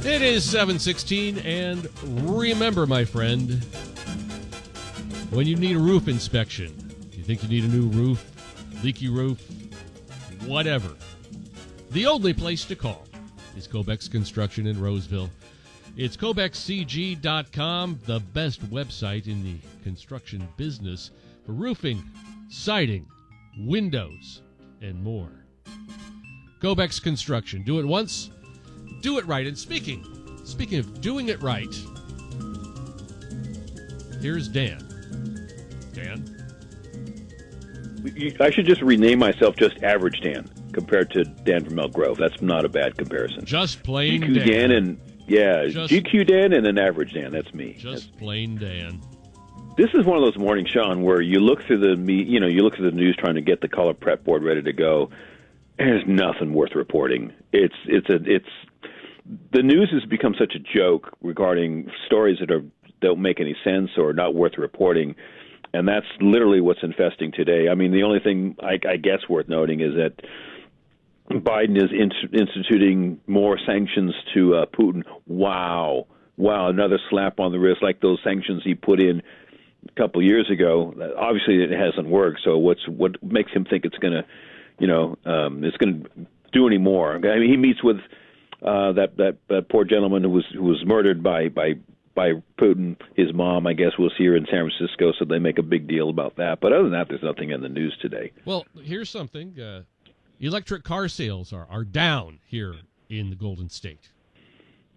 It is 7:16, and remember, my friend, when you need a roof inspection, you think you need a new roof, leaky roof, whatever, the only place to call is Kobeck's Construction in Roseville. It's KobeckCG.com, the best website in the construction business for roofing, siding, windows, and more. Kobeck's Construction. Do it once, do it right. And speaking of doing it right, here's Dan. Dan? I should just rename myself just Average Dan compared to Dan from Elk Grove. That's not a bad comparison. Just plain GQ Dan and GQ Dan and an Average Dan. That's me. Just plain Dan. This is one of those mornings, Sean, where you look through the news trying to get the color prep board ready to go. And there's nothing worth reporting. It's the news has become such a joke regarding stories that don't make any sense or not worth reporting, and that's literally what's infesting today. I mean, the only thing I guess worth noting is that Biden is instituting more sanctions to Putin. Wow, another slap on the wrist, like those sanctions he put in a couple years ago. Obviously, it hasn't worked. So what makes him think it's going to, it's going to do any more? I mean, he meets with that poor gentleman who was murdered by Putin. His mom, I guess, was here in San Francisco, so they make a big deal about that. But other than that, there's nothing in the news today. Well, here's something. Electric car sales are down here in the Golden State.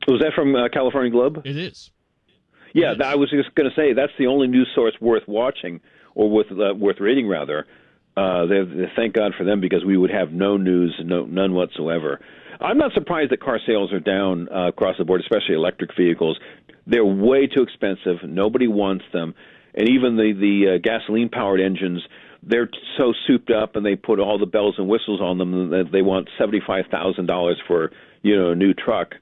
Was that from California Globe? It is. Yeah, I was just going to say that's the only news source worth watching or worth reading, rather. Thank God for them, because we would have no news, none whatsoever. I'm not surprised that car sales are down across the board, especially electric vehicles. They're way too expensive. Nobody wants them. And even the gasoline-powered engines, they're so souped up, and they put all the bells and whistles on them that they want $75,000 for a new truck.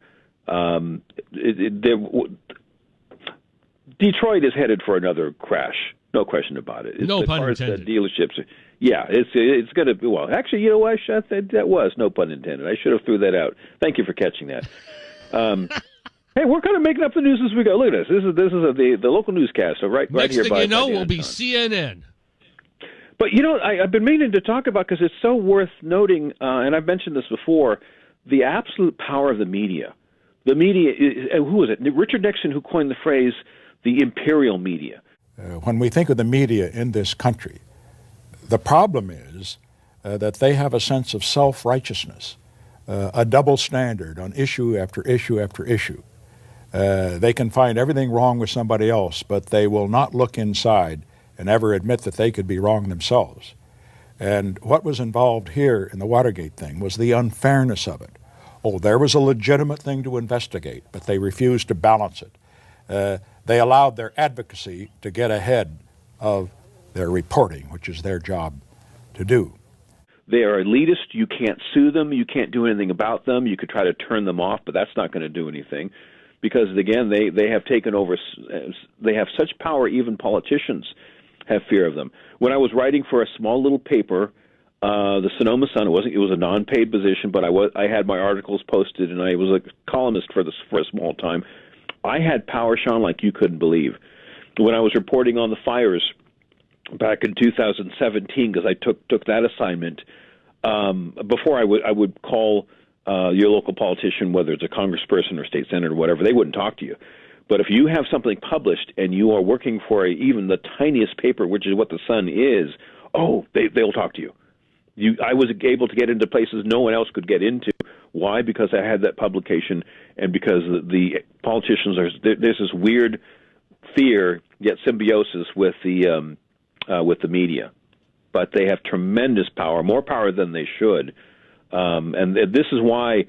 Detroit is headed for another crash. No question about it. No pun intended. Dealerships. Yeah, it's going to be. Well, actually, you know what? That was no pun intended. I should have threw that out. Thank you for catching that. Hey, we're kind of making up the news as we go. Look at this. This is the local newscast. So right Next here. Next thing you know, will be CNN. But I've been meaning to talk about, because it's so worth noting, and I've mentioned this before, the absolute power of the media. The media. Who was it? Richard Nixon, who coined the phrase the imperial media. When we think of the media in this country, the problem is that they have a sense of self-righteousness, a double standard on issue after issue after issue. They can find everything wrong with somebody else, but they will not look inside and ever admit that they could be wrong themselves. And what was involved here in the Watergate thing was the unfairness of it. Oh, there was a legitimate thing to investigate, but they refused to balance it. They allowed their advocacy to get ahead of their reporting, which is their job to do. They are elitist. You can't sue them. You can't do anything about them. You could try to turn them off, but that's not going to do anything, because, again, they have taken over. They have such power, even politicians have fear of them. When I was writing for a small little paper, the Sonoma Sun, it was a non-paid position, but I had my articles posted, and I was a columnist for a small time. I had power, Sean, like you couldn't believe. When I was reporting on the fires back in 2017, because I took that assignment, before I would call your local politician, whether it's a congressperson or state senator or whatever, they wouldn't talk to you. But if you have something published and you are working for even the tiniest paper, which is what the Sun is, they'll talk to you. I was able to get into places no one else could get into. Why? Because I had that publication, and because the politicians there's this weird fear, yet symbiosis with the media. But they have tremendous power, more power than they should. And this is why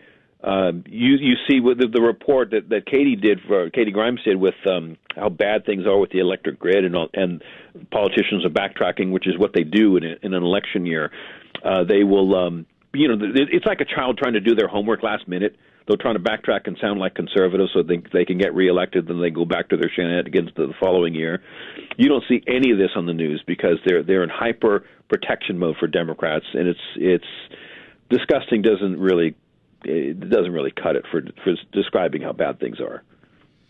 you see with the report that Katie Grimes did with how bad things are with the electric grid, and politicians are backtracking, which is what they do in an election year. They will, it's like a child trying to do their homework last minute. They'll try to backtrack and sound like conservatives so they can get reelected, then they go back to their shenanigans the following year. You don't see any of this on the news because they're in hyper protection mode for Democrats, and it's disgusting. Doesn't really it doesn't really cut it for describing how bad things are.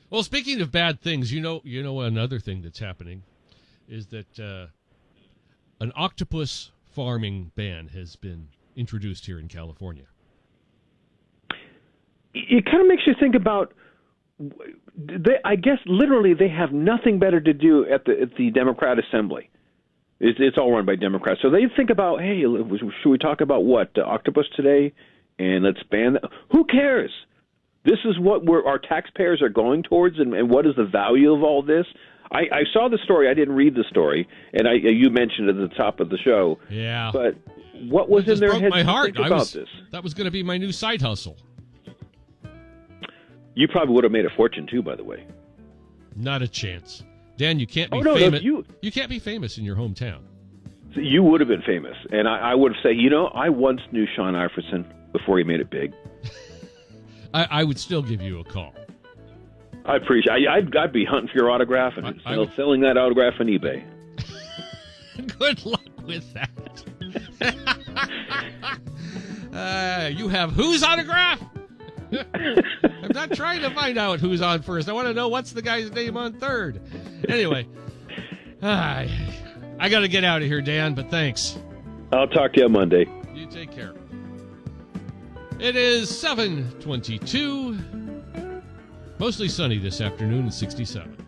Well, speaking of bad things, you know another thing that's happening is that an octopus farming ban has been introduced here in California. It kind of makes you think about. I guess literally they have nothing better to do at the Democrat Assembly. It's all run by Democrats, so they think about, hey, should we talk about what octopus today, and let's ban that. Who cares? This is what our taxpayers are going towards, and what is the value of all this? I saw the story. I didn't read the story, and you mentioned it at the top of the show. Yeah. But what was in their head my heart. to think about this? That was going to be my new side hustle. You probably would have made a fortune too, by the way. Not a chance. Dan, you can't be famous. You can't be famous in your hometown. You would have been famous, and I would have said, I once knew Sean Iverson before he made it big. I would still give you a call. I appreciate. I'd be hunting for your autograph and selling that autograph on eBay. Good luck with that. You have whose autograph? I'm not trying to find out who's on first. I want to know what's the guy's name on third. Anyway, I got to get out of here, Dan, but thanks. I'll talk to you on Monday. You take care. It is 7:22. Mostly sunny this afternoon and 67.